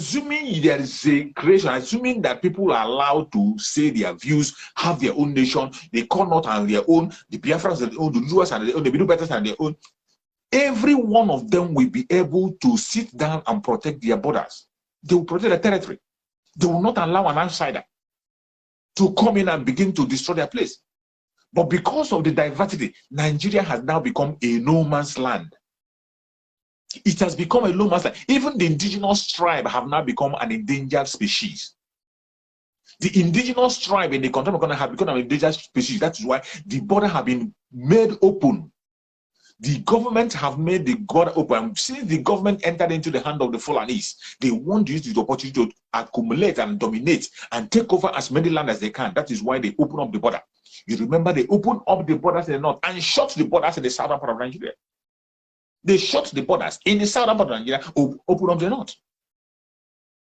assuming there is a creation, assuming that people are allowed to say their views, have their own nation, they call not on their own, the Biafrans are their own, the Luas are their own, the Bidu are their own, every one of them will be able to sit down and protect their borders. They will protect their territory. They will not allow an outsider to come in and begin to destroy their place. But because of the diversity, Nigeria has now become a no man's land. It has become a no man's land. Even the indigenous tribe have now become an endangered species. The indigenous tribe in the country have become an endangered species. That is why the border have been made open. The government have made the border open. Since the government entered into the hand of the Fulanis, they want to use the opportunity to accumulate and dominate and take over as many land as they can. That is why they open up the border. You remember they opened up the borders in the north and shut the borders in the southern part of Nigeria. They shut the borders in the southern part of Nigeria, open up the north.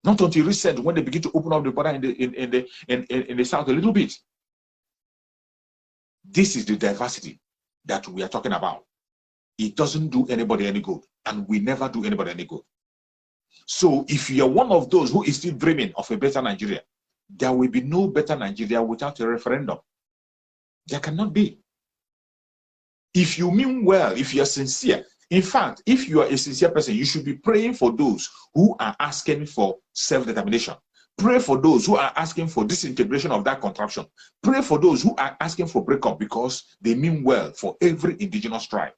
Not until recent when they begin to open up the border in the south a little bit. This is the diversity that we are talking about. It doesn't do anybody any good, and we never do anybody any good. So if you are one of those who is still dreaming of a better Nigeria, there will be no better Nigeria without a referendum. There cannot be. If you mean well, if you are sincere, in fact, if you are a sincere person, you should be praying for those who are asking for self-determination. Pray for those who are asking for disintegration of that contraption. Pray for those who are asking for breakup because they mean well for every indigenous tribe.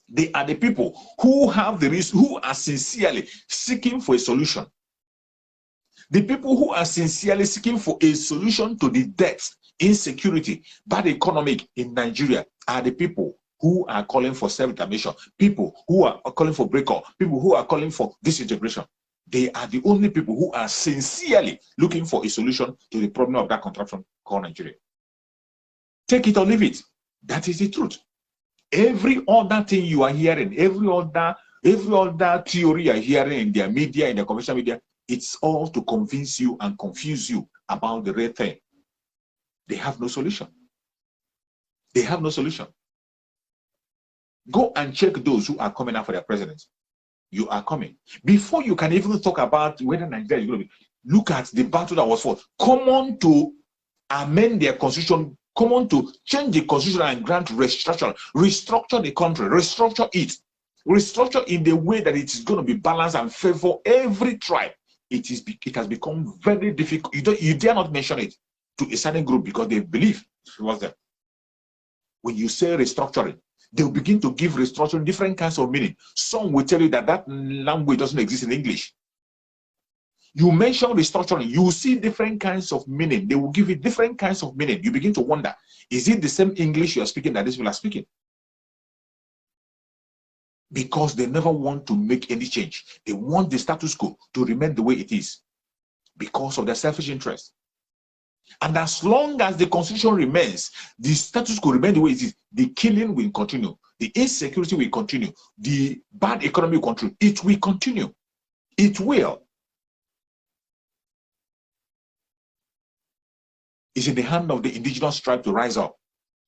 They are the people who have the risk, who are sincerely seeking for a solution. The people who are sincerely seeking for a solution to the debt, insecurity, bad economic in Nigeria are the people who are calling for self-determination, people who are calling for breakup, people who are calling for disintegration. They are the only people who are sincerely looking for a solution to the problem of that contraption called Nigeria. Take it or leave it. That is the truth. Every other thing you are hearing, every other theory you are hearing in their media, in the commercial media, it's all to convince you and confuse you about the real thing. They have no solution. They have no solution. Go and check those who are coming out for their president. You are coming. Before you can even talk about whether Nigeria is going to be, look at the battle that was fought. Come on to amend their constitution. Come on to change the constitution and grant restructure. Restructure the country. Restructure it. Restructure in the way that it is going to be balanced and favor every tribe. It has become very difficult. You dare not mention it to a certain group because they believe it was them. When you say restructuring, they'll begin to give restructuring different kinds of meaning. Some will tell you that that language doesn't exist in English. You mention restructuring, you will see different kinds of meaning. They will give you different kinds of meaning. You begin to wonder, is it the same English you are speaking that these people are speaking? Because they never want to make any change. They want the status quo to remain the way it is because of their selfish interest. And as long as the constitution remains, the status quo remains the way it is, the killing will continue, the insecurity will continue, the bad economy will continue. It will continue. It will. It's in the hand of the indigenous tribe to rise up.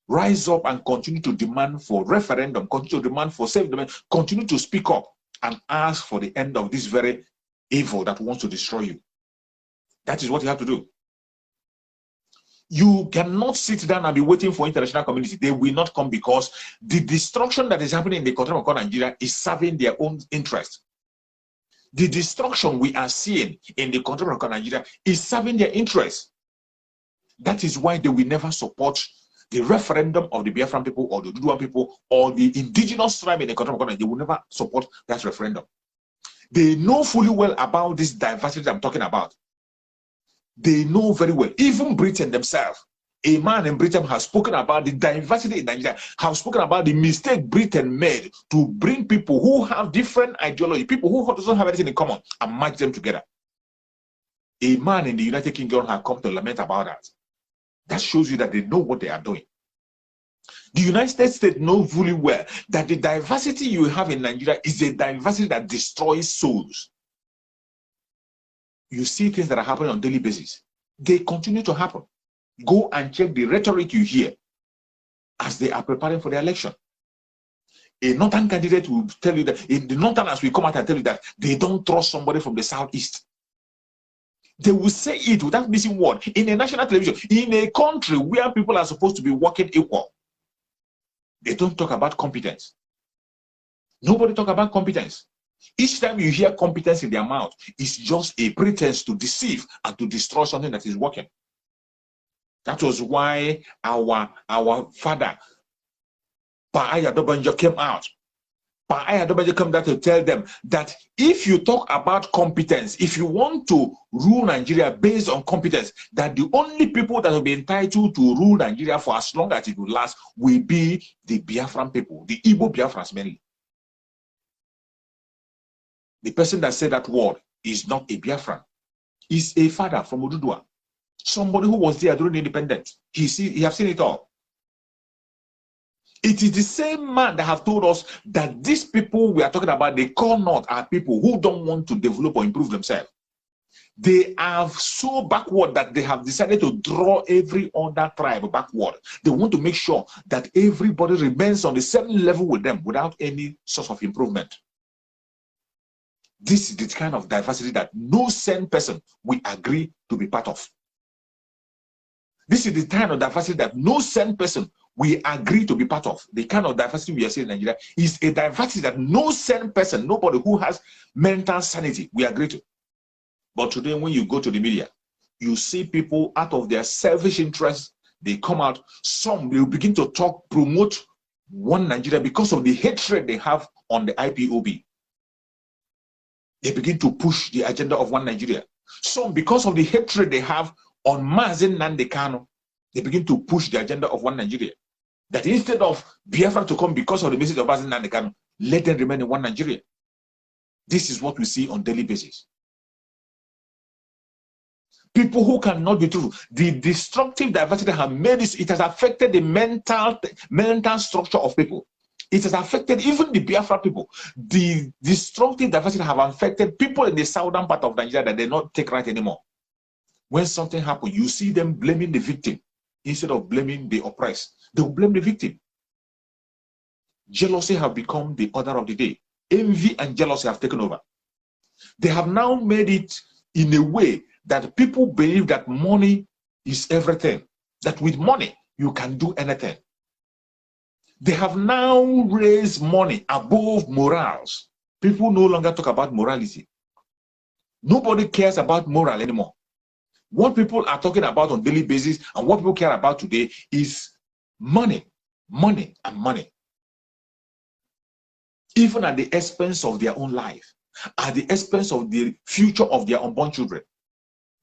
Rise up and continue to demand for referendum, continue to demand for self-determination, continue to speak up and ask for the end of this very evil that wants to destroy you. That is what you have to do. You cannot sit down and be waiting for international community. They will not come because the destruction that is happening in the country of Nigeria is serving their own interest. The destruction we are seeing in the country of Nigeria is serving their interest. That is why they will never support the referendum of the Biafran people or the Duduan people or the indigenous tribe in the country of Nigeria. They will never support that referendum. They know fully well about this diversity that I'm talking about. They know very well. Even Britain themselves, a man in Britain has spoken about the diversity in Nigeria, has spoken about the mistake Britain made to bring people who have different ideology, people who don't have anything in common, and match them together. A man in the United Kingdom has come to lament about that. That shows you that they know what they are doing. The United States know fully well that the diversity you have in Nigeria is a diversity that destroys souls. You see things that are happening on a daily basis. They continue to happen. Go and check the rhetoric you hear as they are preparing for the election. A northern candidate will tell you that, in the northerners will come out and tell you that they don't trust somebody from the southeast. They will say it without missing word in a national television, in a country where people are supposed to be working equal. They don't talk about competence. Nobody talk about competence. Each time you hear competence in their mouth, it's just a pretense to deceive and to destroy something that is working. That was why our father, Pa Ayadobanjo, came out. Pa Ayadobanjo came out to tell them that if you talk about competence, if you want to rule Nigeria based on competence, that the only people that will be entitled to rule Nigeria for as long as it will last will be the Biafran people, the Igbo Biafrans mainly. The person that said that word is not a Biafran. He's a father from Ududua. Somebody who was there during the independence. He have seen it all. It is the same man that have told us that these people we are talking about, they call not are people who don't want to develop or improve themselves. They are so backward that they have decided to draw every other tribe backward. They want to make sure that everybody remains on the same level with them without any source of improvement. This is the kind of diversity that no sane person will agree to be part of. This is the kind of diversity that no sane person will agree to be part of. The kind of diversity we are seeing in Nigeria is a diversity that no sane person, nobody who has mental sanity, will agree to. But today, when you go to the media, you see people out of their selfish interests, they come out, some will begin to talk, promote one Nigeria because of the hatred they have on the IPOB. They begin to push the agenda of one Nigeria. Some, because of the hatred they have on Mazen Nnamdi Kanu, they begin to push the agenda of one Nigeria. That instead of Biafra to come because of the message of Mazen Nnamdi Kanu, let them remain in one Nigeria. This is what we see on daily basis. People who cannot be true. The destructive diversity have made this, it has affected the mental structure of people. It has affected even the Biafra people. The destructive diversity have affected people in the southern part of Nigeria that they not take right anymore. When something happens, you see them blaming the victim instead of blaming the oppressed. They will blame the victim. Jealousy have become the order of the day. Envy and jealousy have taken over. They have now made it in a way that people believe that money is everything. That with money, you can do anything. They have now raised money above morals. People no longer talk about morality. Nobody cares about moral anymore. What people are talking about on a daily basis and what people care about today is money, money, and money. Even at the expense of their own life, at the expense of the future of their unborn children,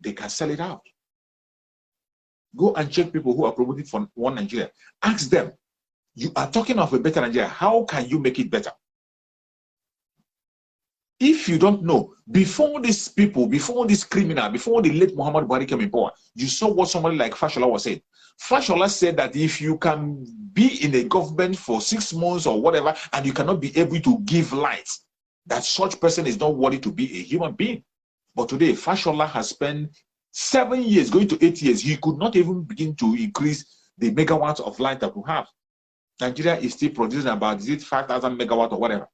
they can sell it out. Go and check people who are promoting for one Nigeria. Ask them, you are talking of a better Nigeria. How can you make it better? If you don't know, before these people, before this criminal, before the late Mohammad Buhari came in power, you saw what somebody like Fashola was saying. Fashola said that if you can be in a government for 6 months or whatever, and you cannot be able to give light, that such person is not worthy to be a human being. But today, Fashola has spent 7 years, going to 8 years. He could not even begin to increase the megawatts of light that we have. Nigeria is still producing about 5,000 megawatts or whatever.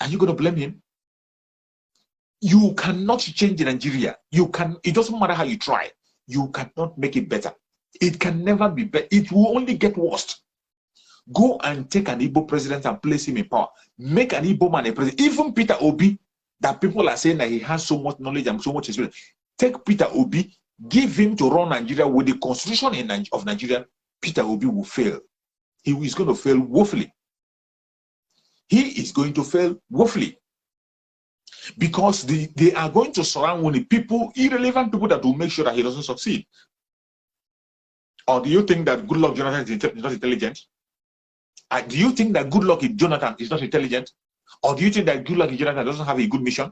Are you going to blame him? You cannot change Nigeria. It doesn't matter how you try. You cannot make it better. It can never be better. It will only get worse. Go and take an Igbo president and place him in power. Make an Igbo man a president. Even Peter Obi, that people are saying that he has so much knowledge and so much experience. Take Peter Obi, give him to run Nigeria with the constitution of Nigeria. Peter Obi will fail. He is going to fail woefully. He is going to fail woefully. Because they are going to surround with people, irrelevant people that will make sure that he doesn't succeed. Or do you think that Goodluck Jonathan is not intelligent? Do you think that Goodluck Jonathan is not intelligent? Or do you think that Goodluck Jonathan doesn't have a good mission?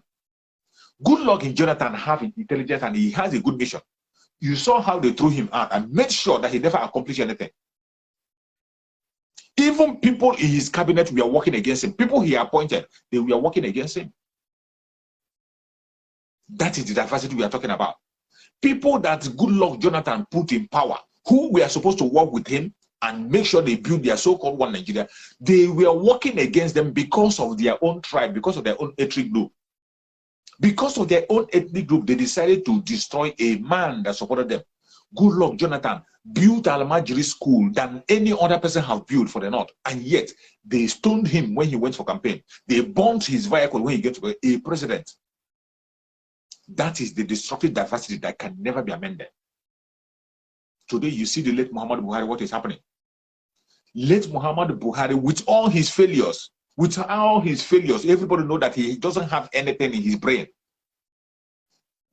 Goodluck Jonathan has intelligence and he has a good mission. You saw how they threw him out and made sure that he never accomplished anything. Even people in his cabinet were working against him. People he appointed, they were working against him. That is the diversity we are talking about. People that Goodluck Jonathan put in power, who were supposed to work with him and make sure they build their so-called one Nigeria, they were working against them because of their own tribe, because of their own ethnic group. Because of their own ethnic group, they decided to destroy a man that supported them. Good luck, Jonathan built Al-Majri school than any other person have built for the North. And yet, they stoned him when he went for campaign. They burnt his vehicle when he gets to a president. That is the destructive diversity that can never be amended. Today, you see the late Mohammad Buhari, what is happening? Late Mohammad Buhari, with all his failures, everybody know that he doesn't have anything in his brain.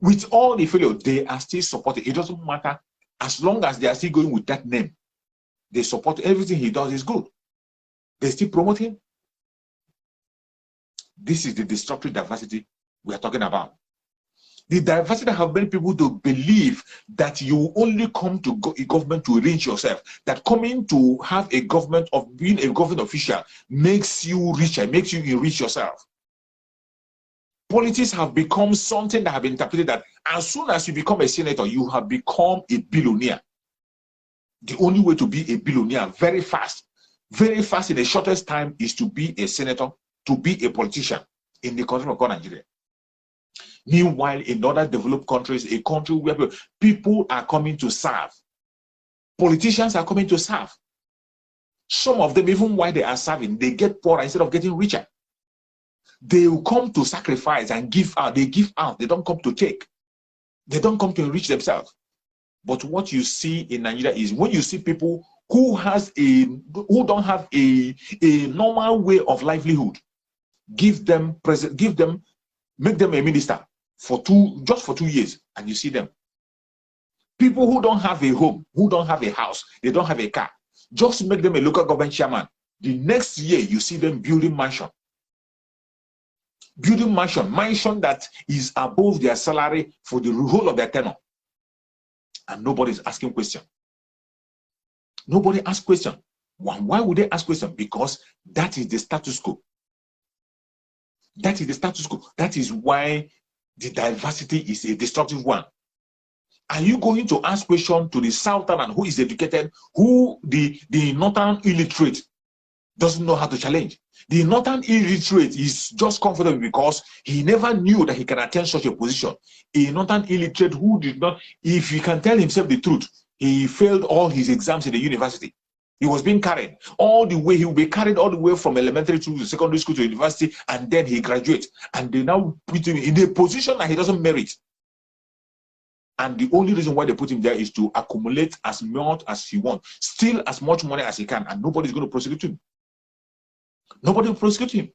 With all the failures, they are still supported. It doesn't matter. As long as they are still going with that name, they support everything he does is good. They still promote him. This is the destructive diversity we are talking about. The diversity that have many people to believe that you only come to a government to enrich yourself, that coming to have a government of being a government official makes you richer, makes you enrich yourself. Politics have become something that have been interpreted that as soon as you become a senator, you have become a billionaire. The only way to be a billionaire very fast in the shortest time is to be a senator, to be a politician in the country of Nigeria. Meanwhile, in other developed countries, a country where people are coming to serve, politicians are coming to serve. Some of them, even while they are serving, they get poorer instead of getting richer. They will come to sacrifice and give out. They give out. They don't come to take. They don't come to enrich themselves. But what you see in Nigeria is when you see people who don't have a normal way of livelihood, make them a minister just for 2 years, and you see them. People who don't have a home, who don't have a house, they don't have a car, just make them a local government chairman. The next year, you see them building mansion. Building mansion that is above their salary for the whole of their tenure. And nobody is asking question. Nobody asks question. Why would they ask question? Because that is the status quo. That is the status quo. That is why the diversity is a destructive one. Are you going to ask question to the Southern who is educated, who the Northern illiterate doesn't know how to challenge? The Northern illiterate is just comfortable because he never knew that he can attain such a position. A Northern illiterate who did not, if he can tell himself the truth, he failed all his exams in the university. He was being carried all the way. He will be carried all the way from elementary to secondary school to university, and then he graduates. And they now put him in a position that he doesn't merit. And the only reason why they put him there is to accumulate as much as he wants, steal as much money as he can, and nobody's going to prosecute him. Nobody will prosecute him.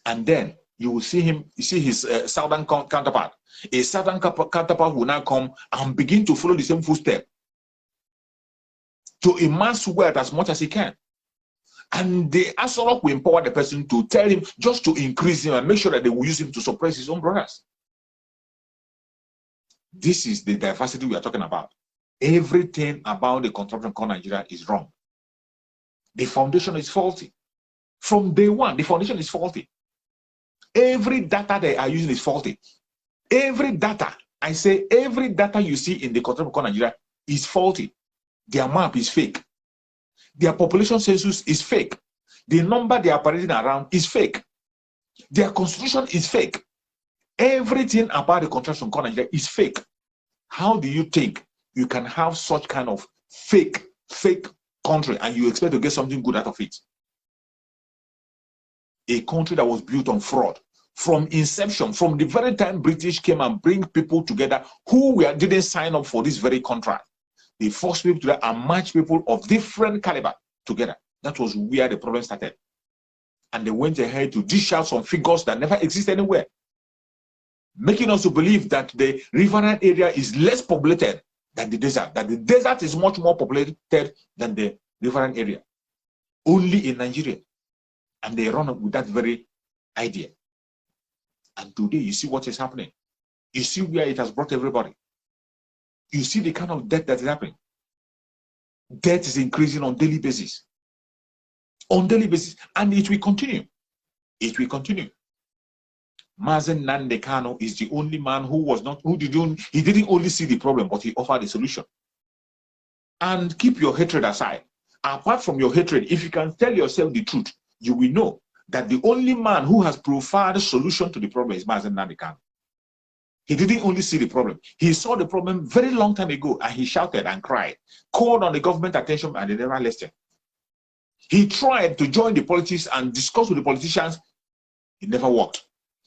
And then you will see him, you see his Southern counterpart. A Southern counterpart will now come and begin to follow the same footstep, to amass wealth as much as he can. And the Asorok will empower the person to tell him just to increase him and make sure that they will use him to suppress his own brothers. This is the diversity we are talking about. Everything about the construction of Nigeria is wrong. The foundation is faulty. From day one, the foundation is faulty. Every data they are using is faulty. Every data, I say every data you see in the construction of Nigeria is faulty. Their map is fake. Their population census is fake. The number they are parading around is fake. Their constitution is fake. Everything about the construction of Nigeria is fake. How do you think you can have such kind of fake country and you expect to get something good out of it? A country that was built on fraud. From inception, from the very time British came and bring people together who didn't sign up for this very contract. They forced people together and match people of different caliber together. That was where the problem started. And they went ahead to dish out some figures that never exist anywhere, making us to believe that the riverine area is less populated than the desert, that the desert is much more populated than the riverine area. Only in Nigeria. And they run up with that very idea. And today, you see what is happening. You see where it has brought everybody. You see the kind of debt that is happening. Debt is increasing on daily basis. On daily basis. And it will continue. It will continue. Mazen Nande Kano is the only man he didn't only see the problem, but he offered a solution. And keep your hatred aside. Apart from your hatred, if you can tell yourself the truth, you will know that the only man who has provided a solution to the problem is Mazen Nanikan. He didn't only see the problem. He saw the problem very long time ago, and he shouted and cried, called on the government attention, and they never listened. He tried to join the politics and discuss with the politicians. It never worked.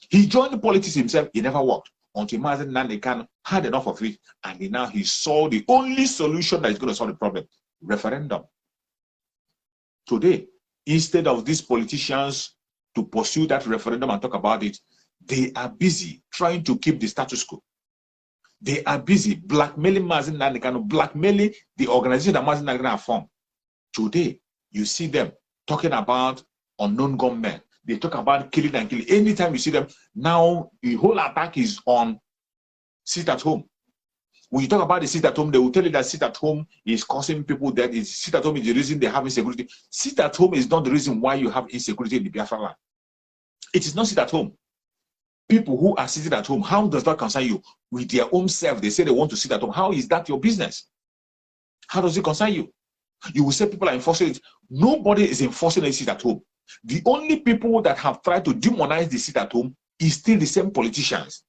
He joined the politics himself. It never worked until Mazen Nanikan had enough of it, and now he saw the only solution that is going to solve the problem: referendum. Today, instead of these politicians to pursue that referendum and talk about it, they are busy trying to keep the status quo. They are busy blackmailing Mazen Nanikan, blackmailing the organization that Mazen Nanikan have formed. Today, you see them talking about unknown gunmen. They talk about killing and killing. Anytime you see them, now the whole attack is on sit at home. When you talk about the sit at home, they will tell you that sit at home is causing people death. Sit at home is the reason they have insecurity. Sit at home is not the reason why you have insecurity in the Biafra land. It is not sit at home. People who are sitting at home, how does that concern you? With their own self, they say they want to sit at home. How is that your business? How does it concern you? You will say people are enforcing it. Nobody is enforcing a sit at home. The only people that have tried to demonize the sit at home is still the same politicians.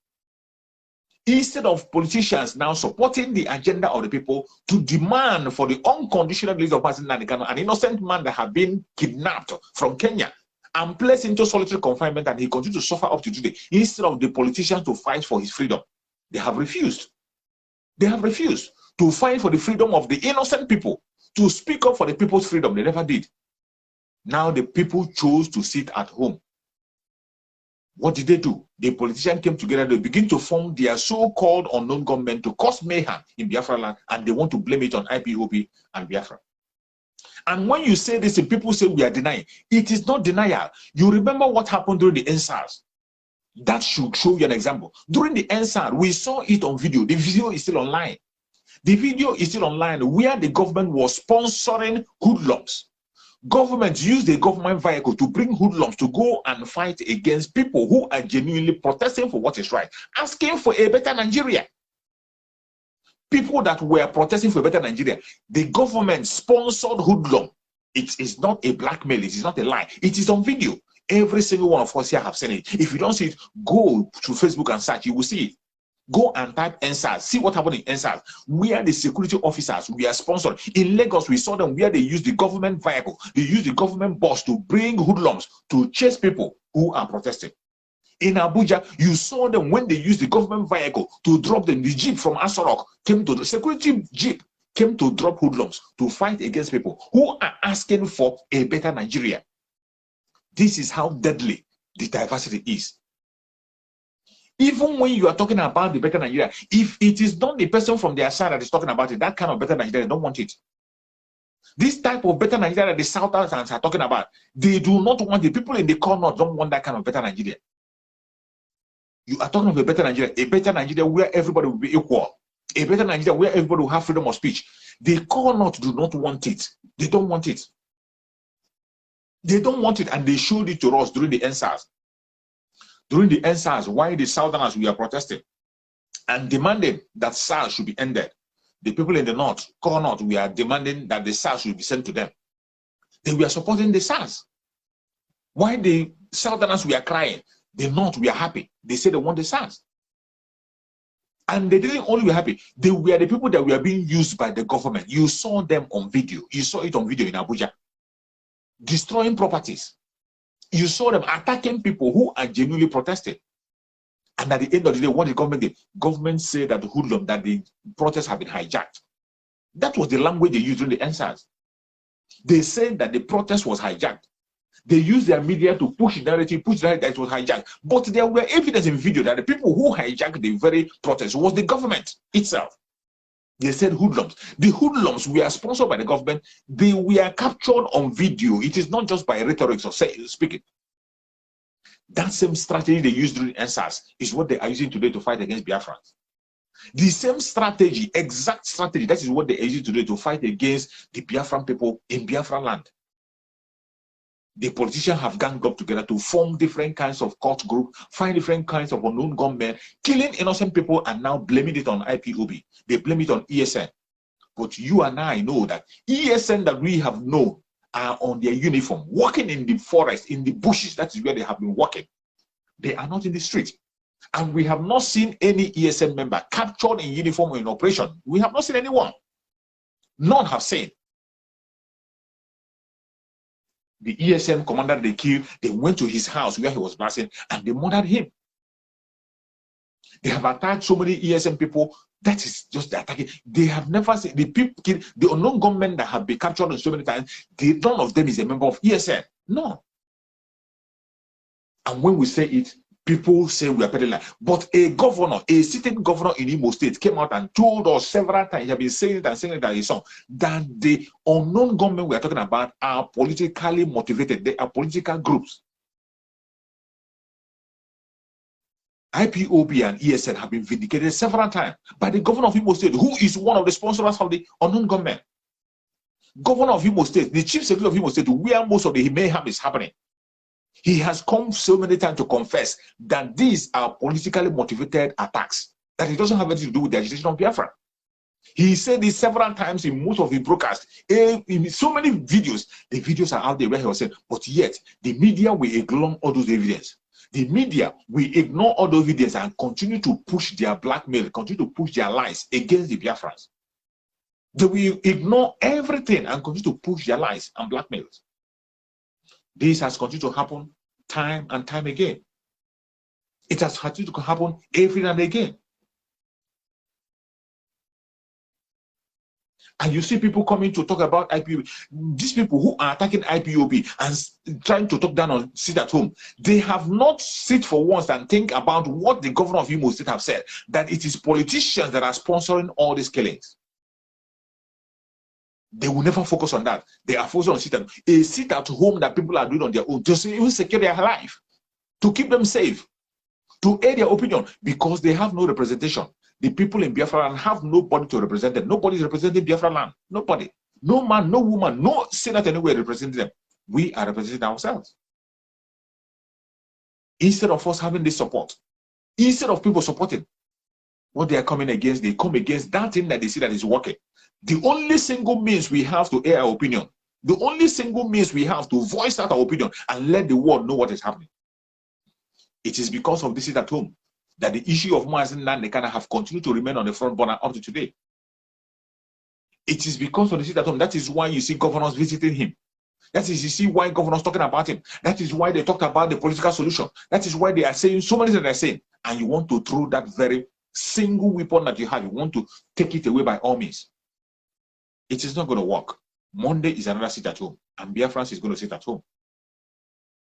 Instead of politicians now supporting the agenda of the people to demand for the unconditional release of Mazen Nanikan, an innocent man that had been kidnapped from Kenya and placed into solitary confinement, and he continues to suffer up to today, instead of the politicians to fight for his freedom, they have refused. They have refused to fight for the freedom of the innocent people, to speak up for the people's freedom. They never did. Now the people chose to sit at home. What did they do? The politicians came together, they begin to form their so-called unknown government to cause mayhem in Biafra land, and they want to blame it on IPOB and Biafra. And when you say this, and people say we are denying, it is not denial. You remember what happened during the NSAS? That should show you an example. During the NSAS, we saw it on video. The video is still online. The video is still online where the government was sponsoring hoodlums. Government used the government vehicle to bring hoodlums to go and fight against people who are genuinely protesting for what is right, asking for a better Nigeria. People that were protesting for a better Nigeria, the government sponsored hoodlum. It is not a blackmail, it is not a lie. It is on video. Every single one of us here have seen it. If you don't see it, go to Facebook and search, you will see it. Go and type NSAS. See what happened in NSAS, where the security officers were sponsored. In Lagos, we saw them where they used the government vehicle, they used the government bus to bring hoodlums to chase people who are protesting. In Abuja, you saw them when they used the government vehicle to drop them. The jeep from Asorok came to the security jeep, came to drop hoodlums to fight against people who are asking for a better Nigeria. This is how deadly the diversity is. Even when you are talking about the better Nigeria, if it is not the person from their side that is talking about it, that kind of better Nigeria, they don't want it. This type of better Nigeria the Southerners are talking about, they do not want it. People in the corner don't want that kind of better Nigeria. You are talking of a better Nigeria where everybody will be equal, a better Nigeria where everybody will have freedom of speech. The corner do not want it. They don't want it. They don't want it, and they showed it to us during the NSAS. During the NSAS, why the Southerners were protesting and demanding that SARS should be ended. The people in the north, core north, were demanding that the SARS should be sent to them. They were supporting the SARS. Why the Southerners were crying, the north were happy. They said they want the SARS. And they didn't only be happy, they were the people that were being used by the government. You saw them on video. You saw it on video in Abuja. Destroying properties. You saw them attacking people who are genuinely protesting. And at the end of the day, what the government did? Government said that the hoodlum, that the protests have been hijacked. That was the language they used during the NSAS. They said that the protest was hijacked. They used their media to push the narrative, that it was hijacked. But there were evidence in video that the people who hijacked the very protest was the government itself. They said hoodlums. The hoodlums were sponsored by the government. They were captured on video. It is not just by rhetoric or speaking. That same strategy they used during NSAS is what they are using today to fight against Biafrans. The same strategy, exact strategy, that is what they are using today to fight against the Biafran people in Biafra land. The politicians have ganged up together to form different kinds of cult group, find different kinds of unknown gunmen, killing innocent people, and now blaming it on IPOB. They blame it on ESN. But you and I know that ESN that we have known are on their uniform, working in the forest, in the bushes. That is where they have been working. They are not in the street. And we have not seen any ESN member captured in uniform or in operation. We have not seen anyone. None have seen. The ESN commander they killed, they went to his house where he was passing and they murdered him. They have attacked so many ESN people. That is just the attacking. They have never seen the people, the unknown gunmen that have been captured on so many times. None of them is a member of ESN. No. And when we say it, people say we are peddling. But a governor, a sitting governor in Imo State came out and told us several times, he has been saying it and saying it that his song, that the unknown gunmen we are talking about are politically motivated. They are political groups. IPOB and ESN have been vindicated several times by the governor of Imo State, who is one of the sponsors of the unknown gunmen. Governor of Imo State, the chief secretary of Imo State, where most of the mayhem is happening. He has come so many times to confess that these are politically motivated attacks, that it doesn't have anything to do with the agitation of Biafra. He said this several times in most of his broadcasts, in so many videos. The videos are out there where he was saying, but yet the media will ignore all those evidence. The media will ignore all those evidence and continue to push their blackmail, continue to push their lies against the Biafrans. They will ignore everything and continue to push their lies and blackmails. This has continued to happen time and time again. It has continued to happen every and again. And you see people coming to talk about IPOB. These people who are attacking IPOB and trying to talk down on sit at home, they have not sit for once and think about what the governor of Imo State have said, that it is politicians that are sponsoring all these killings. They will never focus on that. They are focused on sit at home that people are doing on their own to even secure their life, to keep them safe, to aid their opinion, because they have no representation. The people in Biafra land have nobody to represent them. Nobody is representing Biafra land. Nobody. No man, no woman, no senator anywhere representing them. We are representing ourselves. Instead of us having this support, instead of people supporting what they are coming against, they come against that thing that they see that is working. The only single means we have to air our opinion, the only single means we have to voice out our opinion and let the world know what is happening. It is because of this sit at home that the issue of Mazen Nandekana have continued to remain on the front burner up to today. It is because of the sit at home. That is why you see governors visiting him. That is, you see why governors talking about him. That is why they talked about the political solution. That is why they are saying so many things that they're saying. And you want to throw that very single weapon that you have. You want to take it away by all means. It is not going to work. Monday is another sit at home. And Biafrans is going to sit at home.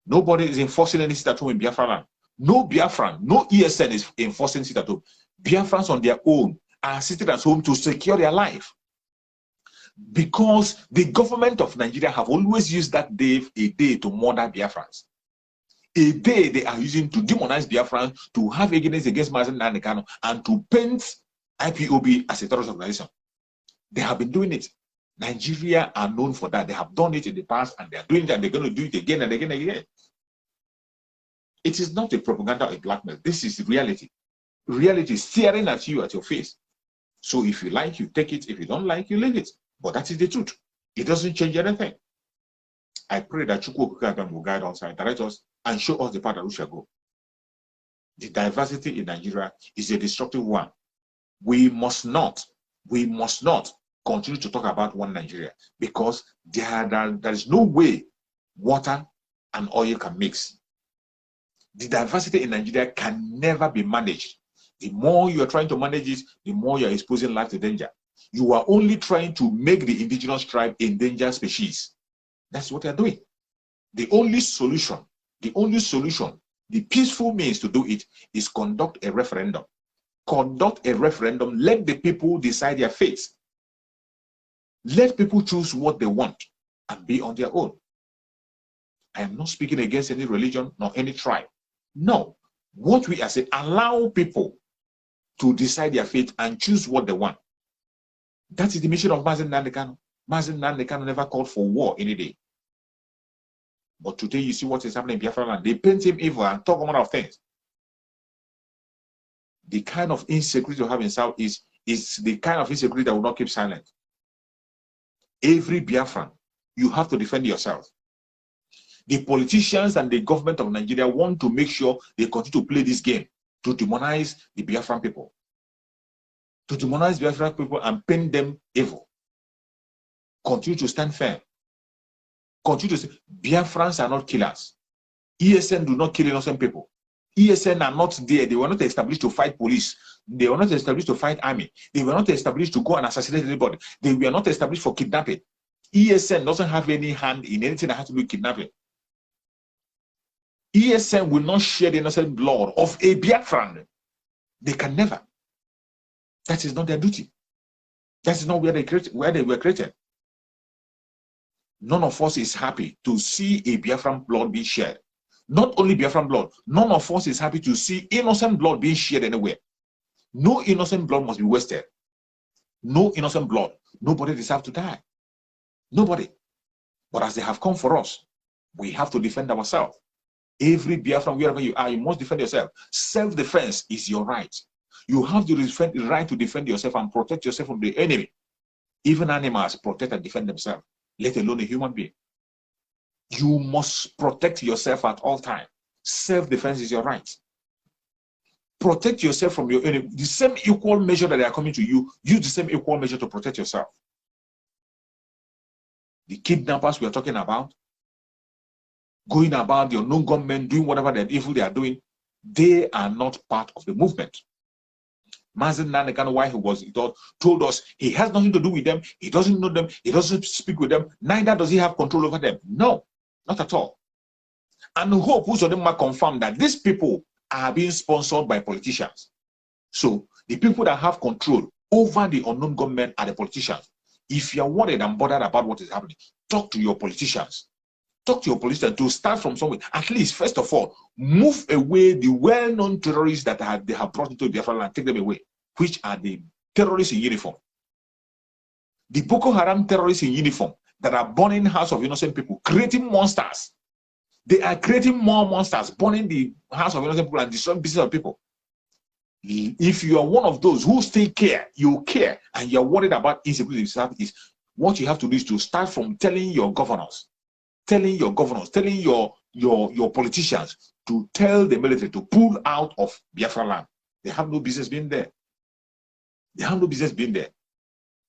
Nobody is enforcing any sit at home in Biafra land. No Biafran, no ESN is enforcing sit at home. Biafrans on their own are sitting at home to secure their life. Because the government of Nigeria have always used that day, a day to murder Biafrans. A day they are using to demonize Biafrans, to have evidence against Mazen Nandekano, and to paint IPOB as a terrorist organization. They have been doing it. Nigeria are known for that. They have done it in the past, and they are doing it, and they're going to do it again and again and again. It is not a propaganda or a blackmail. This is reality. Reality is staring at you, at your face. So if you like, you take it. If you don't like, you leave it. But that is the truth. It doesn't change anything. I pray that Chukwu will guide us and direct us and show us the path that we shall go. The diversity in Nigeria is a destructive one. We must not continue to talk about one Nigeria, because there is no way water and oil can mix. The diversity in Nigeria can never be managed. The more you are trying to manage it, the more you are exposing life to danger. You are only trying to make the indigenous tribe endangered species. That's what they are doing. The only solution, the peaceful means to do it is conduct a referendum. Conduct a referendum. Let the people decide their fate. Let people choose what they want and be on their own. I am not speaking against any religion nor any tribe. No. What we are saying, allow people to decide their fate and choose what they want. That is the mission of Mazen Nandekano. Mazen Nandekano never called for war any day. But today you see what is happening in Biafra land. They paint him evil and talk about things. The kind of insecurity you have in South is the kind of insecurity that will not keep silent. Every Biafran You have to defend yourself. The politicians and the government of Nigeria want to make sure they continue to play this game to demonize the Biafran people. To demonize Biafran people and paint them evil. Continue to stand firm. Continue to say, Biafrans are not killers. ESN do not kill innocent people. ESN are not there. They were not established to fight police. They were not established to fight army. They were not established to go and assassinate anybody. They were not established for kidnapping. ESN doesn't have any hand in anything that has to do with kidnapping. ESN will not share the innocent blood of a Biafran. They can never. That is not their duty. That is not where they were created. None of us is happy to see a Biafran blood being shared. Not only Biafran blood, none of us is happy to see innocent blood being shared anywhere. No innocent blood must be wasted. No innocent blood. Nobody deserves to die. Nobody. But as they have come for us, we have to defend ourselves. Every Biafran, wherever you are, you must defend yourself. Self-defense is your right. You have the right to defend yourself and protect yourself from the enemy. Even animals protect and defend themselves, let alone a human being. You must protect yourself at all times. Self-defense is your right. Protect yourself from your enemy. The same equal measure that they are coming to you, use the same equal measure to protect yourself. The kidnappers we are talking about, going about the unknown government, doing whatever they're evil they are doing, they are not part of the movement. Mazen Nanekano, why he was told us he has nothing to do with them, he doesn't know them, he doesn't speak with them, neither does he have control over them. No, not at all. And Hope Uzodinma confirmed that these people are being sponsored by politicians. So the people that have control over the unknown government are the politicians. If you're worried and bothered about what is happening, talk to your politicians. Talk to your politicians to start from somewhere. At least, first of all, move away the well-known terrorists that they have brought into Biafra land, take them away, which are the terrorists in uniform. The Boko Haram terrorists in uniform that are burning house of innocent people, creating monsters. They are creating more monsters, burning the house of innocent people and destroying business of people. If you are one of those who still care, you care, and you're worried about insecurity, what you have to do is to start from telling your governors, telling your politicians to tell the military to pull out of Biafra land. They have no business being there. They have no business being there.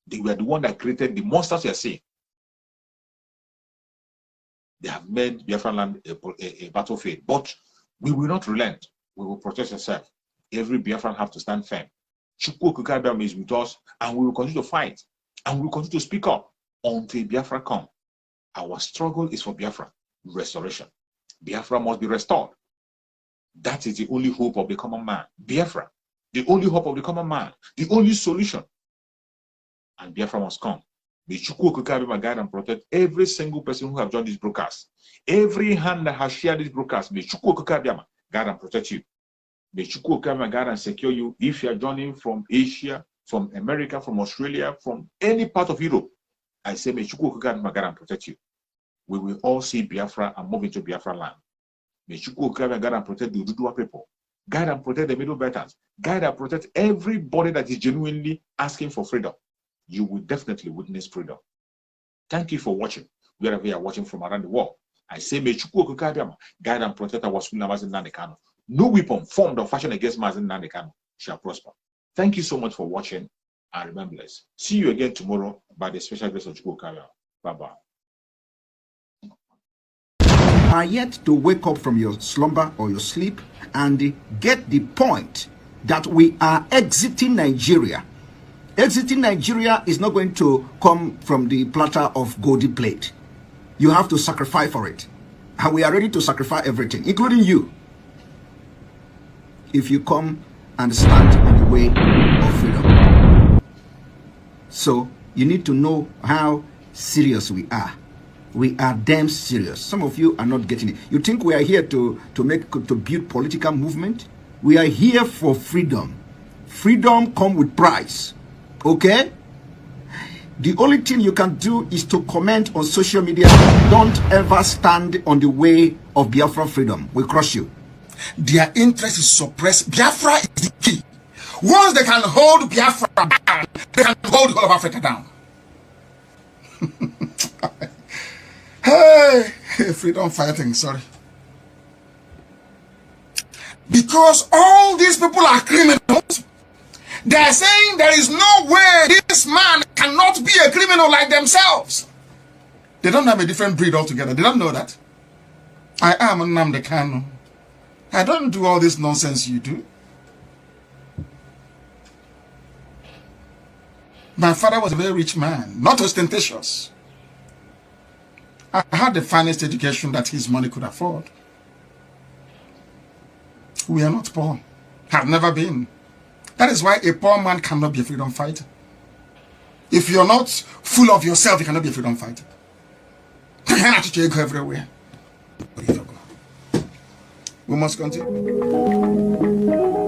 They were the one that created the monsters you are seeing. They have made Biafra land a battlefield. But we will not relent. We will protect ourselves. Every Biafran have to stand firm. Chukwu Okikabiyama is with us, and we will continue to fight. And we will continue to speak up until Biafra come. Our struggle is for Biafra restoration. Biafra must be restored. That is the only hope of the common man. Biafra, the only hope of the common man, the only solution. And Biafra must come. May Chukwu Okikabiyama guide and protect every single person who have joined this broadcast. Every hand that has shared this broadcast, may Chukwu Okikabiyama guide and protect you. May Chukwu Okikabiyama guide and secure you. If you are joining from Asia, from America, from Australia, from any part of Europe, I say, may Chukwu Okikabiyama guide and protect you. We will all see Biafra and move into Biafra land. May Chukwu Okikabiyama guide and protect the Ududua people. Guide and protect the Middle Belters. Guide and protect everybody that is genuinely asking for freedom. You will definitely witness freedom. Thank you for watching, wherever you are watching from around the world. I say, may Chukwu Okikabiyama guide and protect our Sula Mazen Nandekano. No weapon formed or fashioned against Mazen Nandekano shall prosper. Thank you so much for watching, and remember this. See you again tomorrow by the special grace of Chukwu Okikabiyama. Bye-bye. Are yet to wake up from your slumber or your sleep and get the point that we are exiting Nigeria. Exiting Nigeria is not going to come from the platter of golden plate. You have to sacrifice for it. And we are ready to sacrifice everything, including you, if you come and stand on the way of freedom. So you need to know how serious we are. We are damn serious. Some of you are not getting it. You think we are here to build political movement? We are here for freedom. Freedom comes with price. Okay? The only thing you can do is to comment on social media. Don't ever stand on the way of Biafra freedom. We crush you. Their interest is suppressed. Biafra is the key. Once they can hold Biafra down, they can hold the whole of Africa down. Hey, freedom fighting, sorry. Because all these people are criminals. They are saying there is no way this man cannot be a criminal like themselves. They don't have a different breed altogether. They don't know that. I am Nnamdi Kanu. I don't do all this nonsense you do. My father was a very rich man, not ostentatious. I had the finest education that his money could afford. We are not poor. Have never been. That is why a poor man cannot be a freedom fighter. If you're not full of yourself, you cannot be a freedom fighter. You cannot go everywhere. We must continue.